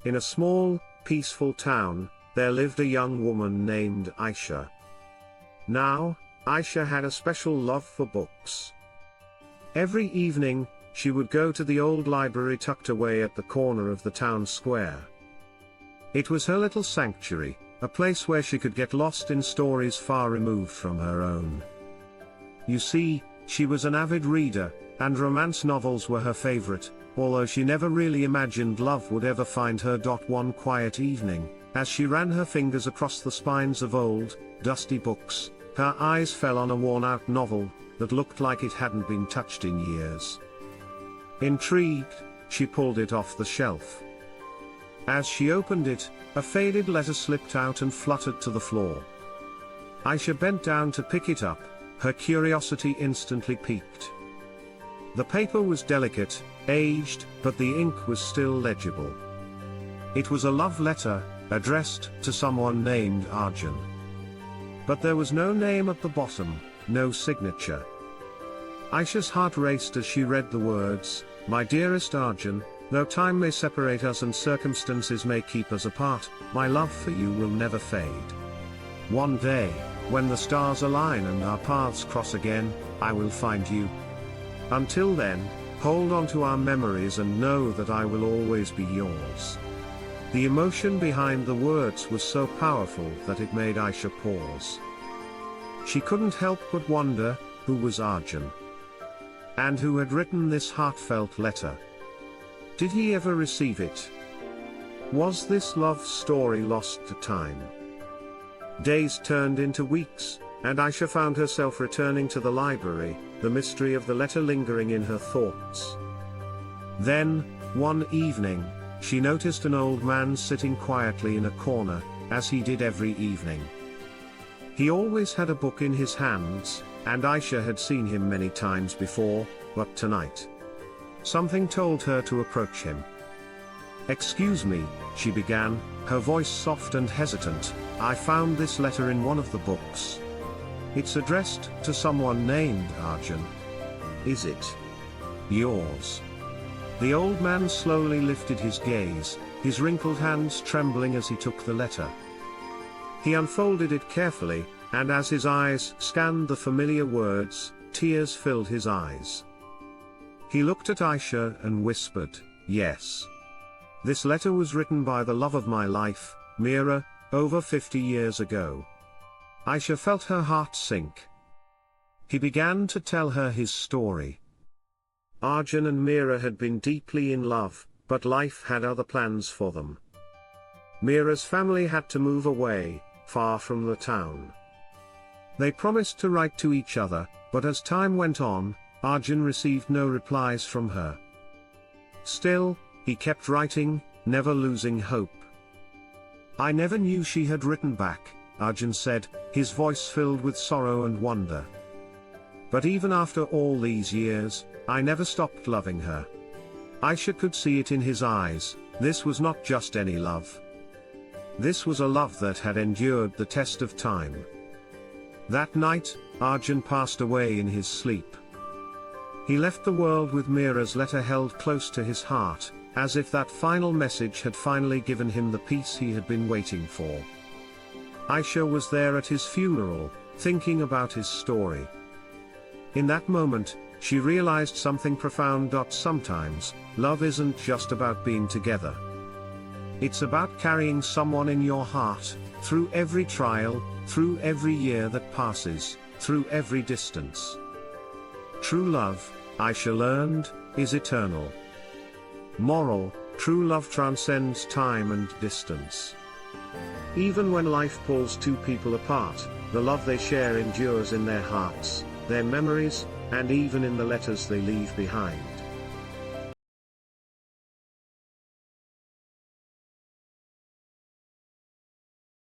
In a small, peaceful town, there lived a young woman named Aisha. Now, Aisha had a special love for books. Every evening, she would go to the old library tucked away at the corner of the town square. It was her little sanctuary, a place where she could get lost in stories far removed from her own. You see, she was an avid reader, and romance novels were her favorite, although she never really imagined love would ever find her. One quiet evening, as she ran her fingers across the spines of old, dusty books, her eyes fell on a worn-out novel that looked like it hadn't been touched in years. Intrigued, she pulled it off the shelf. As she opened it, a faded letter slipped out and fluttered to the floor. Aisha bent down to pick it up, her curiosity instantly piqued. The paper was delicate, aged, but the ink was still legible. It was a love letter, addressed to someone named Arjun. But there was no name at the bottom, no signature. Aisha's heart raced as she read the words, "My dearest Arjun, though time may separate us and circumstances may keep us apart, my love for you will never fade. One day, when the stars align and our paths cross again, I will find you. Until then, hold on to our memories and know that I will always be yours." The emotion behind the words was so powerful that it made Aisha pause. She couldn't help but wonder, who was Arjun? And who had written this heartfelt letter? Did he ever receive it? Was this love story lost to time? Days turned into weeks, and Aisha found herself returning to the library, the mystery of the letter lingering in her thoughts. Then, one evening, she noticed an old man sitting quietly in a corner, as he did every evening. He always had a book in his hands, and Aisha had seen him many times before, but tonight, something told her to approach him. "Excuse me," she began, her voice soft and hesitant, "I found this letter in one of the books. It's addressed to someone named Arjun. Is it yours?" The old man slowly lifted his gaze, his wrinkled hands trembling as he took the letter. He unfolded it carefully, and as his eyes scanned the familiar words, tears filled his eyes. He looked at Aisha and whispered, "Yes. This letter was written by the love of my life, Meera, over 50 years ago." Aisha felt her heart sink. He began to tell her his story. Arjun and Meera had been deeply in love, but life had other plans for them. Meera's family had to move away, far from the town. They promised to write to each other, but as time went on, Arjun received no replies from her. Still, he kept writing, never losing hope. "I never knew she had written back," Arjun said, his voice filled with sorrow and wonder. "But even after all these years, I never stopped loving her." Aisha could see it in his eyes, this was not just any love. This was a love that had endured the test of time. That night, Arjun passed away in his sleep. He left the world with Meera's letter held close to his heart, as if that final message had finally given him the peace he had been waiting for. Aisha was there at his funeral, thinking about his story. In that moment, she realized something profound. Sometimes, love isn't just about being together. It's about carrying someone in your heart, through every trial, through every year that passes, through every distance. True love, Aisha learned, is eternal. Moral, true love transcends time and distance. Even when life pulls two people apart, the love they share endures in their hearts, their memories, and even in the letters they leave behind.